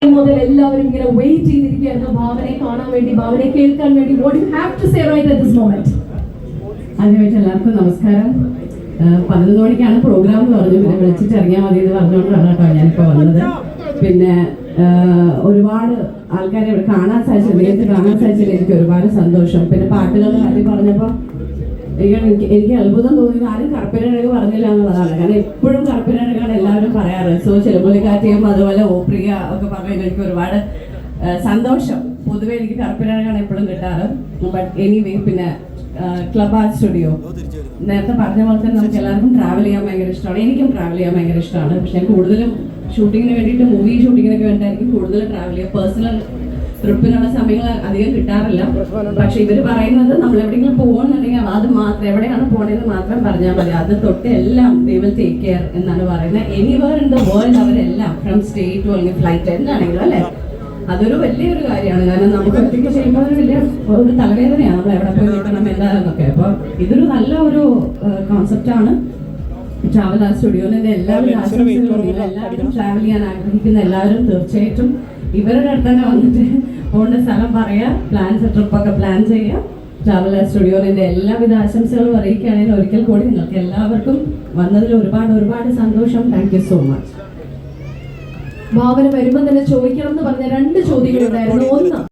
മുതൽ എല്ലാവരും ഇങ്ങനെ വെയിറ്റ് ചെയ്തിരിക്കുകയായിരുന്നു ഭാവനയെ കാണാൻ വേണ്ടി, ഭാവനയെ കേൾക്കാൻ വേണ്ടി. What you have to say right at this moment? ആദ്യമായിട്ട് എല്ലാവർക്കും നമസ്കാരം. 11 മണിക്കാണ് പ്രോഗ്രാം എന്ന് പറഞ്ഞു, പിന്നെ വിളിച്ചിട്ട് ഇറങ്ങിയാൽ മതി എന്ന് പറഞ്ഞുകൊണ്ടാണ് കേട്ടോ ഞാനിപ്പോൾ വന്നത്. പിന്നെ ഒരുപാട് ആൾക്കാരെ ഇവിടെ കാണാൻ സാധിച്ചത്, നേരത്തെ കാണാൻ സാധിച്ചതിൽ എനിക്ക് ഒരുപാട് സന്തോഷം. പിന്നെ പാട്ടുകളുടെ കാര്യം പറഞ്ഞപ്പോൾ എനിക്ക് അത്ഭുതം തോന്നിയത് ആരും കറുപ്പിനഴക് പറഞ്ഞില്ല എന്നുള്ളതാണ്. കാരണം എപ്പോഴും കറുപ്പിനഴകാണ് എല്ലാവരും പറയാറ്. സോ ചെറുപ്പുള്ളിക്കാറ്റിയും അതുപോലെ ഓപ്രിയ ഒക്കെ പറഞ്ഞതിൽ എനിക്ക് ഒരുപാട് സന്തോഷം. പൊതുവെ എനിക്ക് കറുപ്പിനഴകാണ് എപ്പോഴും കിട്ടാറ്. ബട്ട് എനിവേ, പിന്നെ ക്ലബ് ആർട്ട് സ്റ്റുഡിയോ നേരത്തെ പറഞ്ഞ പോലെ തന്നെ നമുക്ക് എല്ലാവർക്കും ട്രാവൽ ചെയ്യാൻ ഭയങ്കര ഇഷ്ടമാണ്. എനിക്കും ട്രാവൽ ചെയ്യാൻ ഭയങ്കര ഇഷ്ടമാണ്. പക്ഷേ കൂടുതലും ഷൂട്ടിങ്ങിന് വേണ്ടിയിട്ട്, മൂവി ഷൂട്ടിങ്ങിനൊക്കെ വേണ്ടിയിട്ടായിരിക്കും കൂടുതൽ ട്രാവൽ ചെയ്യുക. പേഴ്സണൽ ട്രിപ്പിനുള്ള സമയങ്ങൾ അധികം കിട്ടാറില്ല. പക്ഷെ ഇവർ പറയുന്നത് നമ്മൾ എവിടെയെങ്കിലും പോകുന്നുണ്ടെങ്കിൽ അത് മാത്രം, എവിടെയാണ് പോകണമെന്ന് മാത്രം പറഞ്ഞാൽ മതി, അത് തൊട്ട് എല്ലാം ദേ വിൽ ടേക്ക് കെയർ എന്നാണ് പറയുന്നത്. എനിവേർ ഇൻ ദ വേൾഡ് അവരെല്ലാം, ഫ്രം സ്റ്റേറ്റ് ടു അല്ലെങ്കിൽ ഫ്ലൈറ്റ് എന്താണെങ്കിലും അല്ലേ, അതൊരു വലിയൊരു കാര്യമാണ്. കാരണം നമുക്ക് ഒറ്റയ്ക്ക് ചെയ്യുമ്പോൾ ഒരു വലിയ ഒരു തലവേദനയാണ്, നമ്മൾ എവിടെ പോയി നിൽക്കണം എന്താണെന്നൊക്കെ. അപ്പോൾ ഇതൊരു നല്ല ഒരു കോൺസെപ്റ്റാണ് ട്രാവൽ ആർട്ട് സ്റ്റുഡിയോന്റെ. എല്ലാവരും ആശംസകളും, എല്ലാവരും ട്രാവൽ ചെയ്യാൻ ആഗ്രഹിക്കുന്ന എല്ലാവരും തീർച്ചയായിട്ടും ഇവരുടെ അടുത്ത് തന്നെ വന്നിട്ട് പോകേണ്ട സ്ഥലം പറയാം, ട്രിപ്പൊക്കെ പ്ലാൻ ചെയ്യാം. ട്രാവൽ ആർട്ട് സ്റ്റുഡിയോന്റെ എല്ലാവിധ ആശംസകളും അറിയിക്കുകയാണെങ്കിൽ ഒരിക്കൽ കൂടി നിങ്ങൾക്ക് എല്ലാവർക്കും വന്നതിൽ ഒരുപാട് ഒരുപാട് സന്തോഷം. Thank you so much. Bhavana വരുമ്പോൾ തന്നെ ചോദിക്കണം എന്ന് പറഞ്ഞ 2 ചോദ്യങ്ങളുണ്ടായിരുന്നു. ഒന്ന്,